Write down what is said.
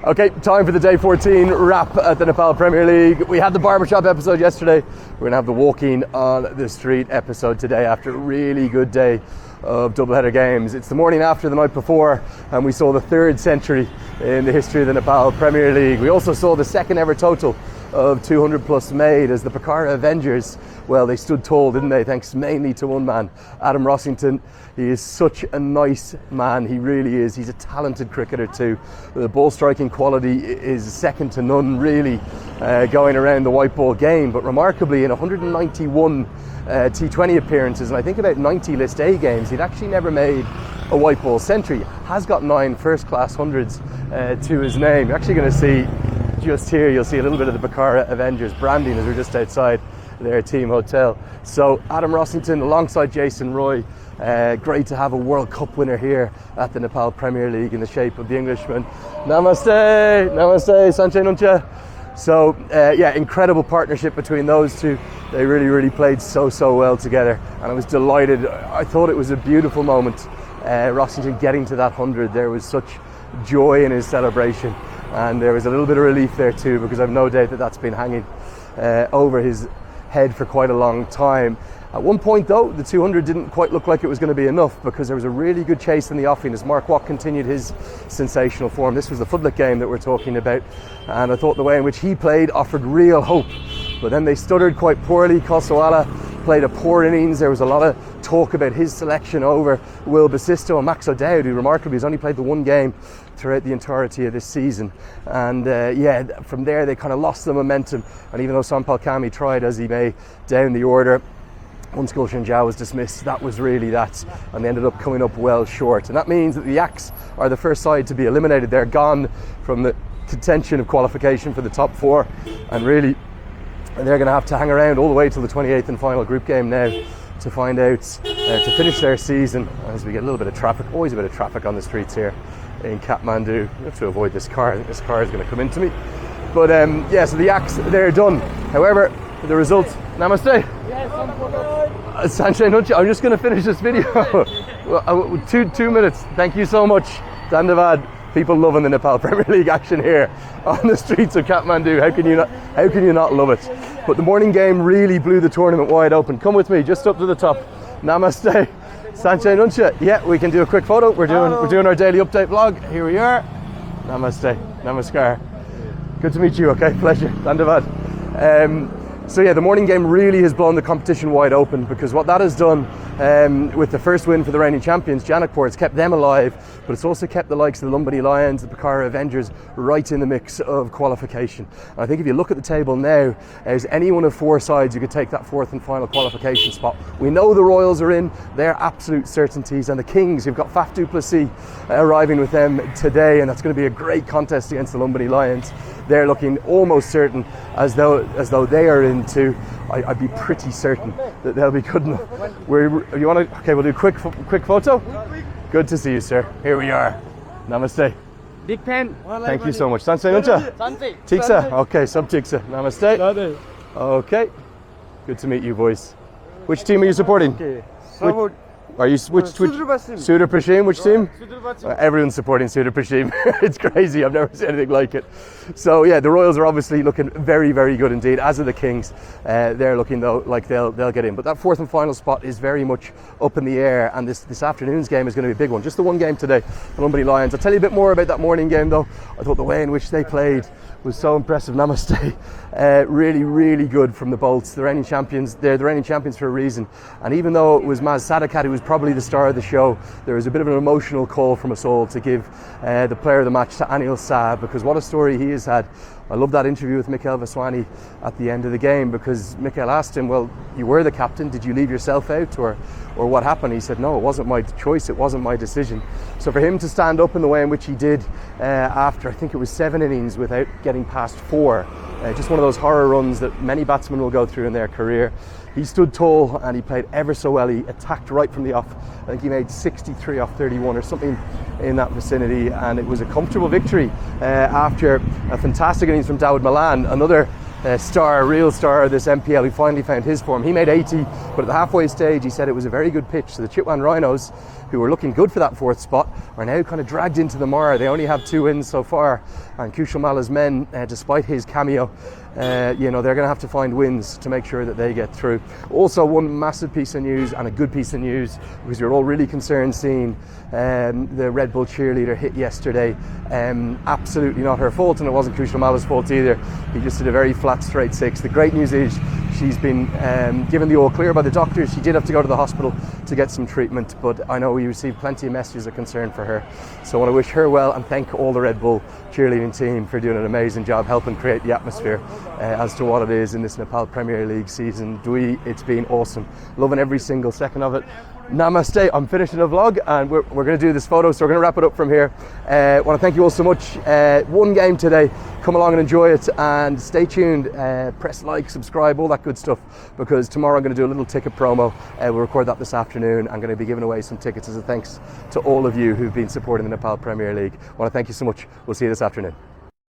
Okay, time for the day 14 wrap at the Nepal Premier League. We had the barbershop episode yesterday. We're going to have the walking on the street episode today after a really good day of doubleheader games. It's the morning after the night before, and we saw the third century in the history of the Nepal Premier League. We also saw the second ever total of 200 plus made as the Pokhara Avengers, well, they stood tall, didn't they, thanks mainly to one man, Adam Rossington. He is such a nice man, he really is. He's a talented cricketer too. The ball striking quality is second to none, really, going around the white ball game. But remarkably, in 191 T20 appearances and I think about 90 List A games, he'd actually never made a white ball century. Has got 9 first class hundreds to his name. You're actually going to see just here, you'll see a little bit of the Pokhara Avengers branding as we're just outside their team hotel. So Adam Rossington alongside Jason Roy, great to have a World Cup winner here at the Nepal Premier League in the shape of the Englishman. Namaste, namaste, Sanche Nuncha. So yeah, incredible partnership between those two. They really played so well together, and I was delighted. I thought it was a beautiful moment. Rossington getting to that 100, there was such joy in his celebration, and there was a little bit of relief there too, because I've no doubt that that's been hanging over his head for quite a long time. At one point though, the 200 didn't quite look like it was going to be enough, because there was a really good chase in the offing as Mark Watt continued his sensational form. This was the Footlick game that we're talking about, and I thought the way in which he played offered real hope. But then they stuttered quite poorly. Kosawala played a poor innings. There was a lot of talk about his selection over Will Basisto and Max O'Dowd, who remarkably has only played the one game throughout the entirety of this season. And yeah, from there they kind of lost the momentum. And even though Sampal Kami tried as he may down the order, once Gulshan Jha was dismissed, that was really that, and they ended up coming up well short. And that means that the Yaks are the first side to be eliminated. They're gone from the contention of qualification for the top 4, and really they're going to have to hang around all the way till the 28th and final group game now to find out, to finish their season, as we get a little bit of traffic, always a bit of traffic on the streets here in Kathmandu. You have to avoid this car. I think this car is going to come into me. But yeah, so the Yaks, they're done. However, the result, namaste. Sanjay Nuncha, I'm just going to finish this video. 2 minutes. Thank you so much. Dandavad. People loving the Nepal Premier League action here on the streets of Kathmandu. How can you not love it? But the morning game really blew the tournament wide open. Come with me, just up to the top. Namaste. Sanjay Nuncha. Yeah, we can do a quick photo. We're doing our daily update vlog. Here we are. Namaste. Namaskar. Good to meet you. Okay, pleasure. Dandavad. So yeah, the morning game really has blown the competition wide open, because what that has done with the first win for the reigning champions, Janakpur, it's kept them alive, but it's also kept the likes of the Lumbini Lions, the Pokhara Avengers right in the mix of qualification. And I think if you look at the table now, there's any one of 4 sides who could take that 4th and final qualification spot. We know the Royals are in, they're absolute certainties, and the Kings, who've got Faf du Plessis arriving with them today, and that's going to be a great contest against the Lumbini Lions. They're looking almost certain, as though they are into. I'd be pretty certain that they'll be good enough. You want to? Okay, we'll do a quick photo. Good to see you, sir. Here we are. Namaste. Big fan. Thank you so much. Sanse Nuncha. Tiksa. Okay, sub Tiksa. Namaste. Okay. Good to meet you, boys. Which team are you supporting? Are you which Sudar Prashim? Which team? Everyone's supporting Sudar Prashim. It's crazy. I've never seen anything like it. So yeah, the Royals are obviously looking very good indeed, as are the Kings. They're looking though like they'll get in. But that 4th and final spot is very much up in the air, and this afternoon's game is going to be a big one. Just the one game today, the Lumbini Lions. I'll tell you a bit more about that morning game though. I thought the way in which they played was so impressive. Namaste. Really good from the Bolts. The reigning champions. They're the reigning champions for a reason. And even though it was Maz Sadakat who was probably the star of the show, there was a bit of an emotional call from us all to give the player of the match to Anil Saab, because what a story he has had. I love that interview with Mikhail Vaswani at the end of the game, because Mikhail asked him, well, you were the captain, did you leave yourself out, or what happened? He said, no, it wasn't my choice, it wasn't my decision. So for him to stand up in the way in which he did after, I think it was 7 innings without getting past 4, just one of those horror runs that many batsmen will go through in their career. He stood tall and he played ever so well. He attacked right from the off. I think he made 63 off 31 or something in that vicinity, and it was a comfortable victory after a fantastic innings from Dawud Malan, another real star of this MPL, who finally found his form. He made 80, but at the halfway stage he said it was a very good pitch. So the Chitwan Rhinos, who were looking good for that 4th spot, are now kind of dragged into the mire. They only have 2 wins so far, and Kushal Mala's men, despite his cameo, they're going to have to find wins to make sure that they get through. Also, one massive piece of news, and a good piece of news, because we were all really concerned seeing the Red Bull cheerleader hit yesterday. Absolutely not her fault, and it wasn't Kushal Mala's fault either. He just did a very flat straight 6. The great news is she's been given the all clear by the doctors. She did have to go to the hospital to get some treatment, but I know we received plenty of messages of concern for her. So I want to wish her well and thank all the Red Bull cheerleading team for doing an amazing job helping create the atmosphere as to what it is in this Nepal Premier League season. It's been awesome. Loving every single second of it. Namaste. I'm finishing the vlog and we're going to do this photo, so we're going to wrap it up from here. I want to thank you all so much. One game today. Come along and enjoy it, and stay tuned. Press like, subscribe, all that good stuff, because tomorrow I'm going to do a little ticket promo. We'll record that this afternoon. I'm going to be giving away some tickets as a thanks to all of you who've been supporting the Nepal Premier League. I want to thank you so much. We'll see you this afternoon.